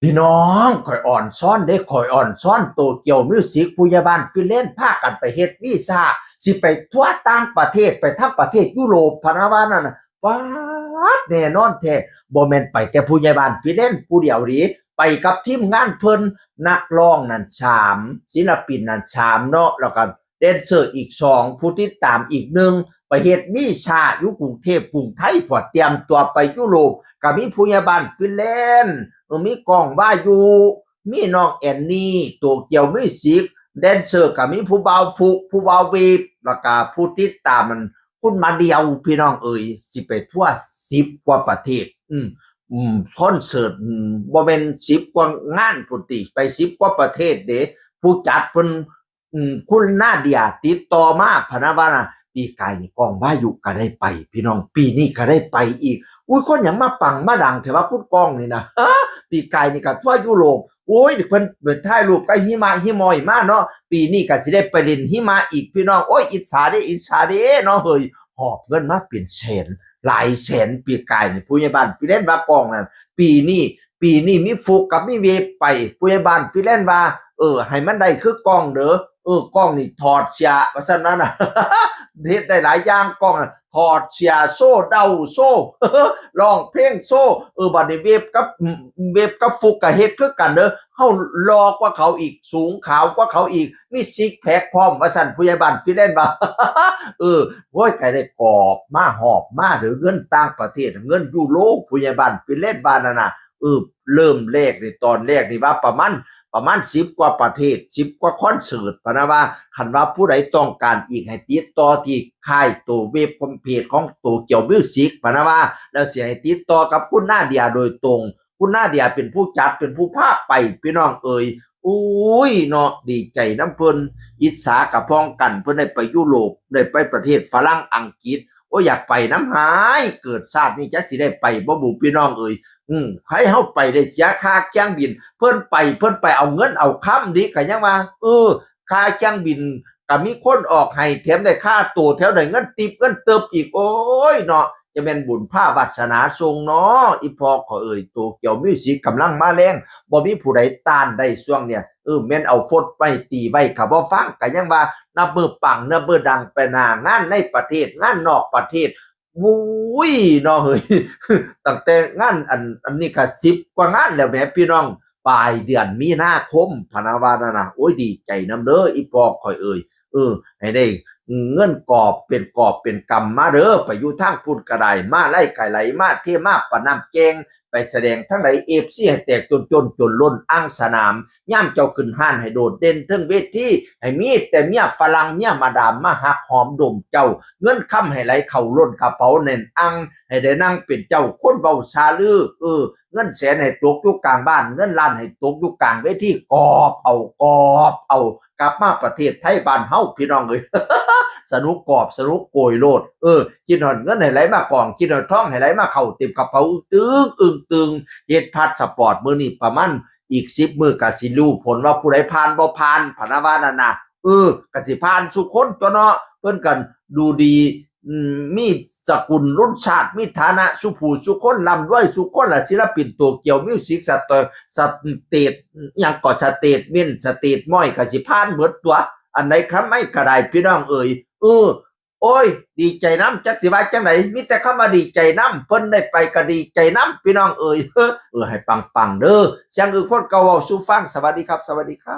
พี่น้องข่อยอ่อนซ้อนได้ข่อยอ่อนซ้อนโตเกียวมิวสิกผู้ใหญ่บ้านคือเล่นพากันไปเฮ็ดวีซ่าสิไปทั่วต่างประเทศไปทั้งประเทศยุโรปพะนะว่านั่นน่ะป๊าดแน่นอนแท้บ่แม่นไปแต่ผู้ใหญ่บ้านคือเล่นผู้เดียวหรีไปกับทีมงานเพิ่นนักร้องนั่น3ศิลปินนั่น3เนาะแล้วก็แดนเซอร์อีก2ผู้ติดตามอีก1ไปเฮ็ดวีซ่าอยู่กรุงเทพกรุงไทยพอเตรียมตัวไปยุโรปก็มีผู้ใหญ่บ้านคือเล่น มีกองว่าอยู่มีน้องแอนนี่ตัวเกี่ยวมิวสิกแดนเซอร์ก็มีผู้เบาฟุกผู้เบาวีบแล้วก็ผู้ติดตามมันคุณมาเดียวพี่น้องเอ๋ยสิไปทั่ว10กว่าประเทศคอนเสิร์ตบ่แม่น10กว่างานพุ่นติไป10กว่าประเทศเด้ผู้จัดเพิ่นคุณนาเดียติดต่อมาพะนะว่าน่ะปีกายนี่กองว่าอยู่ก็ได้ไปพี่น้องปีนี้ก็ได้ไปอีกอุ้ยคนหยังมาปังมาดังแต่ว่าพูดกองนี่นะปีกายนี่ก็ทั่วยุโรปโอ้ยเพิ่นเปิดถ่ายรูปกับหิมะหิมอยมาเนาะปีนี้ก็สิได้ไปเล่นหิมะอีกพี่น้องโอ้ยอิจฉาเด้อิจฉาเด้เนาะเฮ้ยหอบเงินมาเป็นแสนหลายแสนปีกายนี่ผู้ใหญ่บ้านพี่เล่นว่ากองนั่นปีนี้มีฟุกกับมีเวฟไปผู้ใหญ่บ้านพี่เล่นว่าให้มันได้คือกองเด้อกองนี่ถอดเสียว่าซั่นนั้นน่ะ เฮ็ดได้หลายอย่างกล้องถอดเสียโซ่เดาโซ่ร้องเพลงโซ่บัดนี้เวฟกับฟุกก็เฮ็ดคือกันเด้อเฮารอกว่าเขาอีกสูงขาวกว่าเขาอีกมีซิกแพคพร้อมว่าซั่นผู้ใหญ่บ้านพี่เล่นบ่าโอ้ยก็ได้กอบมาหอบมาเด้อเงินต่างประเทศเงินยูโรผู้ใหญ่บ้านพี่เล่นบ่านั่นน่ะเริ่มแรกนี่ตอนแรกนี่ว่าประมาณ10กว่าประเทศ10กว่าคอนเสิร์ตพะนะว่าคันว่าผู้ใดต้องการอีกให้ติดต่อที่ค่ายตัวเว็บเพจของตัวเกี่ยวมิวสิกพะนะว่าแล้วสิให้ติดต่อกับคุณนาเดียโดยตรงคุณนาเดียเป็นผู้จัดเป็นผู้พาไปพี่น้องเอ๋ยอุ้ยเนาะดีใจน้ำเพิ่นอิจฉากับพ้องกันเพิ่นได้ไปยุโรปได้ไปประเทศฝรั่งอังกฤษโอ้อยากไปน้ำหายเกิดชาตินี้จักสิได้ไปบ่บุพี่น้องเอ๋ยให้เฮาไปได้เสียค่าเครื่องบินเพิ่นไปเอาเงินเอาค้ำดิก็ยังว่าค่าเครื่องบินก็มีคนออกให้แถมได้ค่าตั๋วแถวได้เงินติปเงินเติบอีกโอ้ยเนาะจะแม่นบุญพาวาสนาทรงเนาะอีพ่อขอเอ่ยโตเกียวมิวสิกกำลังมาแรงบ่มีผู้ใดต้านได้ช่วงเนี่ยแม่นเอาฟดไปตีไว้ก็บ่ฟังก็ยังว่านับมือปังนับมือดังไปหน้างานในประเทศงานนอกประเทศวุ้ยเนาะเฮ้ย ตั้งแต่งานอันนี้ก็10กว่างานแล้วแหมพี่น้องปลายเดือนมีนาคมพะนะว่านั่นน่ะโอ้ยดีใจนำเด้ออีปอกข่อยเอ่ยให้ได้เงินกอบเป็นกำมาเด้อไปอยู่ทางพุ่นก็ได้มาไล่ไก่ไหลมาเทมาปะน้ำแกงไปแสดงทั้งหลาย FC ให้แตกจนล้นอ้างสนามย่ามเจ้าขึ้นห้านให้โดดเด่นเทิงเวทีให้มีแต่เมียฝรั่งเมียมาดามมาหักหอมดมเจ้าเงินค่ำให้ไหลเข้าล้นกระเป๋าแน่นอังให้ได้นั่งเป็นเจ้าคนเบาชาลือเงินแสนให้ตกอยู่กลางบ้านเงินล้านให้ตกอยู่กลางเวทีกอบเอากลับมาประเทศไทยบ้านเฮาพี่น้องเอ้ย สนุกกอบสนุกโกยโลดคิดหอดเงินให้ไหลมากองคิดหอดทองให้ไหลมาเข้าเต็มกระเป๋าตึงเฮ็ดพาสปอร์ตมื้อนี้ประมาณอีก10มื้อก็สิรู้ผลว่าผู้ใดผ่านบ่ผ่านพะนะว่านั่นน่ะก็สิผ่านสุคนตัวเนาะเพิ่นกันดูดีมีสกุลรุ่นชาติมีฐานะสุผู้สุคนร่ำรวยสุคนล่ะศิลปินตัวเกี่ยวมิวสิกสเตทหยังก็สเตทเมนต์สเตทม้อยก็สิผ่านเบิดตัวอันไหนครับไม่ก็ได้พี่น้องเอ่ยโอ้ยดีใจน้ำจักสิว่าจังไหนมีแต่เข้ามาดีใจน้ำเพิ่นได้ไปก็ดีใจน้ำพี่น้องเอ่ยให้ปังๆเด้อเสียงคนเก่าเว้าสู่ฟังสวัสดีครับสวัสดีครับ